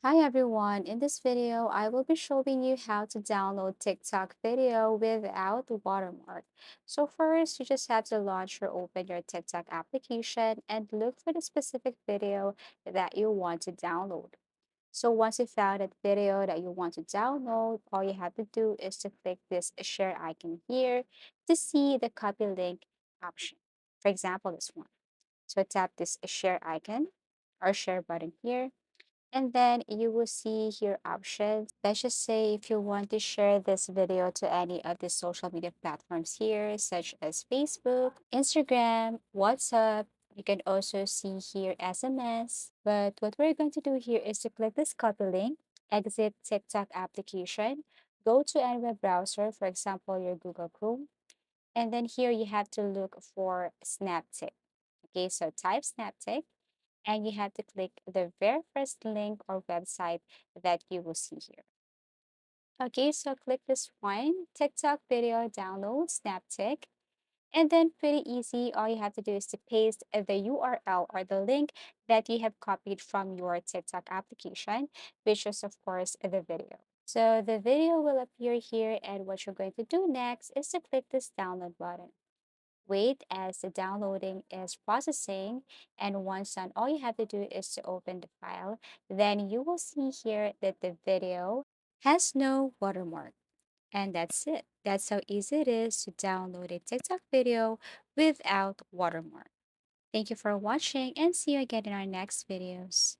Hi everyone, in this video, I will be showing you how to download TikTok video without watermark. So first, you just have to launch or open your TikTok application and look for the specific video that you want to download. So once you found that video that you want to download, all you have to do is to click this share icon here to see the copy link option. For example, this one. So tap this share icon or share button here, and then you will see here options. Let's just say if you want to share this video to any of the social media platforms here, such as Facebook, Instagram, WhatsApp. You can also see here SMS. But what we're going to do here is to click this copy link, exit TikTok application, go to any web browser, for example, your Google Chrome, and then here you have to look for SnapTik. Okay, so type SnapTik and you have to click the very first link or website that you will see here. Okay, so click this one, TikTok video download, SnapTik, and then pretty easy. All you have to do is to paste the URL or the link that you have copied from your TikTok application, which is of course the video. So the video will appear here, and what you're going to do next is to click this download button. Wait as the downloading is processing, and once done, all you have to do is to open the file. Then you will see here that the video has no watermark. And that's it. That's how easy it is to download a TikTok video without watermark. Thank you for watching and see you again in our next videos.